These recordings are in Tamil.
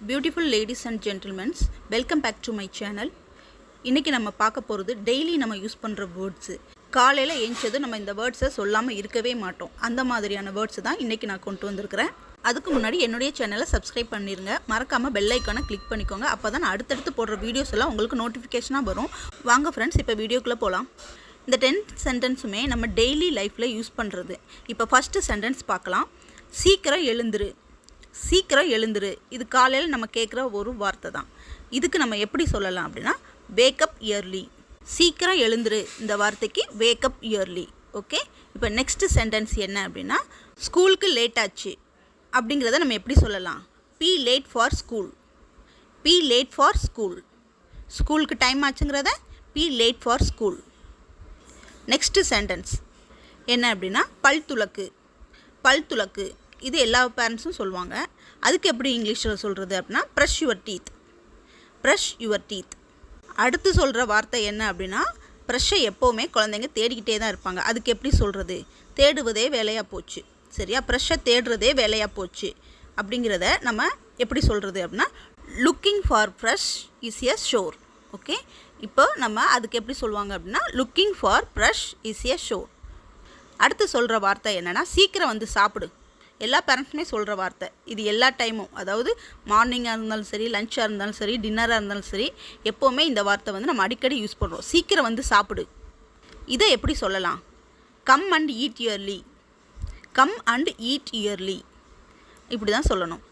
Beautiful ladies and gentlemen, welcome back to my channel. இன்னைக்கு நம்ம பார்க்க போறது டெய்லி நம்ம யூஸ் பண்ற வேர்ட்ஸ். காலையில ஏஞ்சது நம்ம இந்த வேர்ட்ஸை சொல்லாம இருக்கவே மாட்டோம். அந்த மாதிரியான வேர்ட்ஸ் தான் இன்னைக்கு நான் கொண்டு வந்திருக்கேன். அதுக்கு முன்னாடி என்னுடைய சேனலை சப்ஸ்கிரைப் பண்ணிருங்க. மறக்காம பெல் ஐகானை கிளிக் பண்ணிக்கோங்க. அப்பதான் நான் அடுத்தடுத்து போடுற வீடியோஸ் எல்லாம் உங்களுக்கு நோட்டிஃபிகேஷனா வரும். வாங்க फ्रेंड्स, இப்போ வீடியோக்குள்ள போலாம். இந்த 10 சென்டென்ஸுமே நம்ம டெய்லி லைஃப்ல யூஸ் பண்றது. இப்போ ஃபர்ஸ்ட் சென்டென்ஸ் பார்க்கலாம். சீக்கிரம் எழுந்திரு. சீக்கிரம் எழுந்திரு. இது காலையில் நம்ம கேட்குற ஒரு வார்த்தை தான். இதுக்கு நம்ம எப்படி சொல்லலாம் அப்படின்னா வேக் அப் இயர்லி. சீக்கிரம் எழுந்திரு இந்த வார்த்தைக்கு வேக் அப் இயர்லி. ஓகே, இப்போ நெக்ஸ்ட் சென்டென்ஸ் என்ன அப்படின்னா ஸ்கூலுக்கு லேட் ஆச்சு அப்படிங்கிறத நம்ம எப்படி சொல்லலாம்? Be late for school. Be late for school. ஸ்கூலுக்கு டைம் ஆச்சுங்கிறத be late for school. Next sentence என்ன அப்படின்னா பல் துலக்கு. பல் துலக்கு இது எல்லா பேரண்ட்ஸும் சொல்லுவாங்க. அதுக்கு எப்படி இங்கிலீஷில் சொல்கிறது அப்படின்னா brush your teeth. Brush your teeth. அடுத்து சொல்கிற வார்த்தை என்ன அப்படின்னா ப்ரஷ்ஷை எப்போவுமே குழந்தைங்க தேடிக்கிட்டே தான் இருப்பாங்க. அதுக்கு எப்படி சொல்கிறது? தேடுவதே வேலையாக போச்சு. சரியா? ப்ரஷ்ஷை தேடுறதே வேலையாக போச்சு அப்படிங்கிறத நம்ம எப்படி சொல்கிறது அப்படின்னா looking for brush is a sure. Okay, இப்போ நம்ம அதுக்கு எப்படி சொல்லுவாங்க அப்படின்னா looking for brush is a sure. அடுத்து சொல்கிற வார்த்தை என்னென்னா சீக்கிரம் வந்து சாப்பிடு. எல்லா பேரண்ட்ஸுமே சொல்கிற வார்த்தை இது எல்லா டைமும். அதாவது மார்னிங்காக இருந்தாலும் சரி, லஞ்சாக இருந்தாலும் சரி, டின்னராக இருந்தாலும் சரி, எப்போவுமே இந்த வார்த்தை வந்து நம்ம அடிக்கடி யூஸ் பண்ணுறோம். சீக்கிரம் வந்து சாப்பிடு. இதை எப்படி சொல்லலாம்? Come and eat early. Come and eat early. இப்படி தான் சொல்லணும்.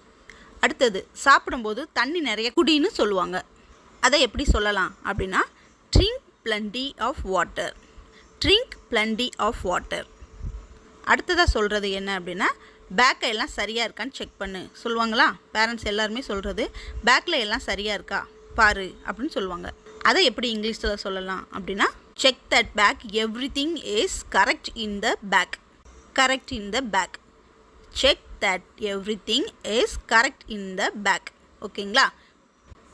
அடுத்தது சாப்பிடும்போது தண்ணி நிறைய குடின்னு சொல்லுவாங்க. அதை எப்படி சொல்லலாம் அப்படின்னா drink plenty of water. Drink plenty of water. அடுத்ததாக சொல்கிறது என்ன அப்படின்னா பேக்கை எல்லாம் சரியாக இருக்கான்னு செக் பண்ணு சொல்லுவாங்களா? பேரண்ட்ஸ் எல்லாருமே சொல்கிறது பேக்கில் எல்லாம் சரியாக இருக்கா பாரு அப்படின்னு சொல்லுவாங்க. அதை எப்படி இங்கிலீஷில் சொல்லலாம் அப்படின்னா check that bag everything is correct in the bag. Correct in the bag. Check that everything is correct in the bag. ஓகேங்களா?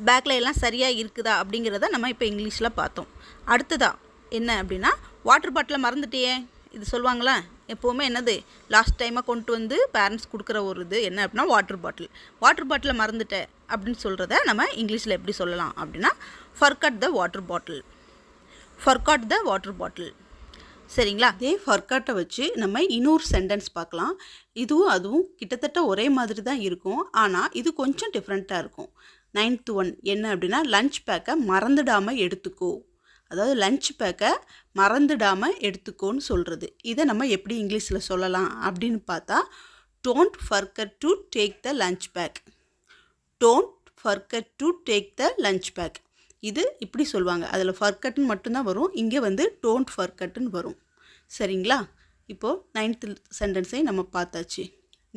பேக்கில் எல்லாம் சரியாக இருக்குதா அப்படிங்கிறத நம்ம இப்போ இங்கிலீஷில் பார்த்தோம். அடுத்ததாக என்ன அப்படின்னா வாட்டர் பாட்டிலை மறந்துட்டியே இது சொல்லுவாங்களா? எப்போவுமே என்னது லாஸ்ட் டைமாக கொண்டு வந்து பேரண்ட்ஸ் கொடுக்குற ஒரு இது என்ன அப்படின்னா வாட்டர் பாட்டில். வாட்டர் பாட்டிலை மறந்துட்டேன் அப்படின்னு சொல்கிறத நம்ம இங்கிலீஷில் எப்படி சொல்லலாம் அப்படின்னா ஃபர்காட் த வாட்டர் பாட்டில். ஃபர்காட் த வாட்டர் பாட்டில். சரிங்களா? அதே ஃபர்காட்டை வச்சு நம்ம இன்னொரு சென்டென்ஸ் பார்க்கலாம். இதுவும் அதுவும் கிட்டத்தட்ட ஒரே மாதிரி தான் இருக்கும். ஆனால் இது கொஞ்சம் டிஃப்ரெண்ட்டாக இருக்கும். 9th ஒன் என்ன அப்படின்னா லஞ்ச் பேக்கை மறந்துடாமல் எடுத்துக்கோ. அதாவது லஞ்ச் பேக்கை மறந்துடாமல் எடுத்துக்கோன்னு சொல்கிறது. இதை நம்ம எப்படி இங்கிலீஷில் சொல்லலாம் அப்படின்னு பார்த்தா don't forget to take the lunch bag. Don't forget to take the lunch bag. இது இப்படி சொல்லுவாங்க. அதில் ஃபர்கெட்னு மட்டும்தான் வரும். இங்கே வந்து டோன்ட் ஃபர்கெட்னு வரும். சரிங்களா? இப்போது 9th சென்டென்ஸையும் நம்ம பார்த்தாச்சு.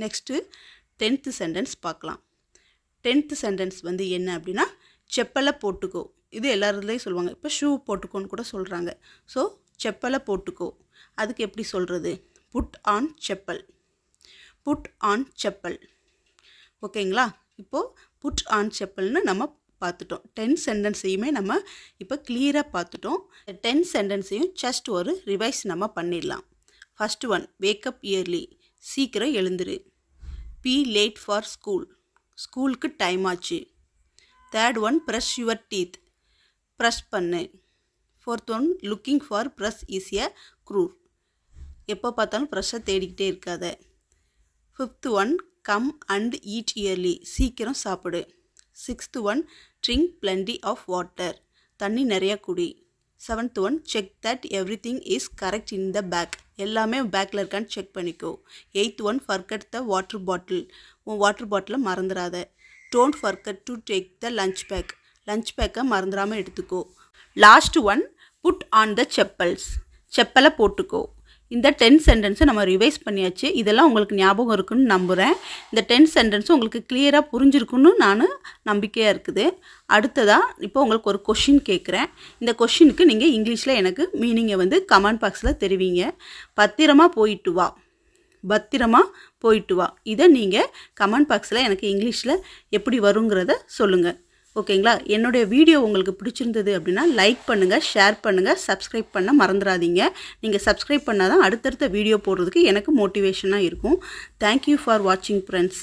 நெக்ஸ்ட்டு 10th சென்டென்ஸ் பார்க்கலாம். 10th சென்டென்ஸ் வந்து என்ன அப்படின்னா செப்பலை போட்டுக்கோ. இது எல்லாருலேயும் சொல்லுவாங்க. இப்போ ஷூ போட்டுக்கோன்னு கூட சொல்கிறாங்க. ஸோ செப்பலை போட்டுக்கோ. அதுக்கு எப்படி சொல்கிறது? Put on chappal. Put on chappal. ஓகேங்களா? இப்போது புட் ஆன் செப்பல்னு நம்ம பார்த்துட்டோம். 10 சென்டென்ஸையுமே நம்ம இப்போ கிளியராக பார்த்துட்டோம். 10 சென்டென்ஸையும் ஜஸ்ட் ஒரு ரிவைஸ் நம்ம பண்ணிடலாம். First one wake up early. சீக்கிரம் எழுந்துரு. Be late for school. ஸ்கூலுக்கு டைம் ஆச்சு. Third one brush your teeth. Brush பண்ணு. Fourth one looking for brush is a cruel. எப்போ பார்த்தாலும் ப்ரஷ்ஷை தேடிக்கிட்டே இருக்காத. Fifth one come and eat early. சீக்கிரம் சாப்பிடு. Sixth one drink plenty of water. தண்ணி நிறையா குடி. 7th one check that everything is correct in the bag. எல்லாமே பேக்கில் இருக்கான்னு செக் பண்ணிக்கோ. 8th one forget the water bottle. உன் வாட்டர் பாட்டிலை மறந்துடாத. Don't forget to take the lunch bag. Lunch பேக்கை மறந்துடாமல் எடுத்துக்கோ. Last one put on the chappals. செப்பலை போட்டுக்கோ. இந்த 10 சென்டென்ஸை நம்ம ரிவைஸ் பண்ணியாச்சு. இதெல்லாம் உங்களுக்கு ஞாபகம் இருக்குன்னு நம்புகிறேன். இந்த 10 சென்டென்ஸும் உங்களுக்கு கிளியராக புரிஞ்சிருக்குன்னு நான் நம்பிக்கையாக இருக்குது. அடுத்ததாக இப்போ உங்களுக்கு ஒரு கொஷின் கேட்குறேன். இந்த கொஷினுக்கு நீங்கள் இங்கிலீஷில் எனக்கு மீனிங்கை வந்து கமெண்ட் பாக்ஸில் தெரிவிங்க. பத்திரமா போயிட்டு வா. பத்திரமா போயிட்டு வா. இதை நீங்கள் கமெண்ட் பாக்ஸில் எனக்கு இங்கிலீஷில் எப்படி வருங்கிறத சொல்லுங்கள். ஓகேங்களா? என்னுடைய வீடியோ உங்களுக்கு பிடிச்சிருந்தது அப்படின்னா லைக் பண்ணுங்கள், ஷேர் பண்ணுங்கள், சப்ஸ்கிரைப் பண்ண மறந்துடாதீங்க. நீங்கள் சப்ஸ்கிரைப் பண்ணால் தான் அடுத்தடுத்த வீடியோ போடுறதுக்கு எனக்கு மோட்டிவேஷனாக இருக்கும். தேங்க்யூ ஃபார் வாட்சிங் ஃப்ரெண்ட்ஸ்.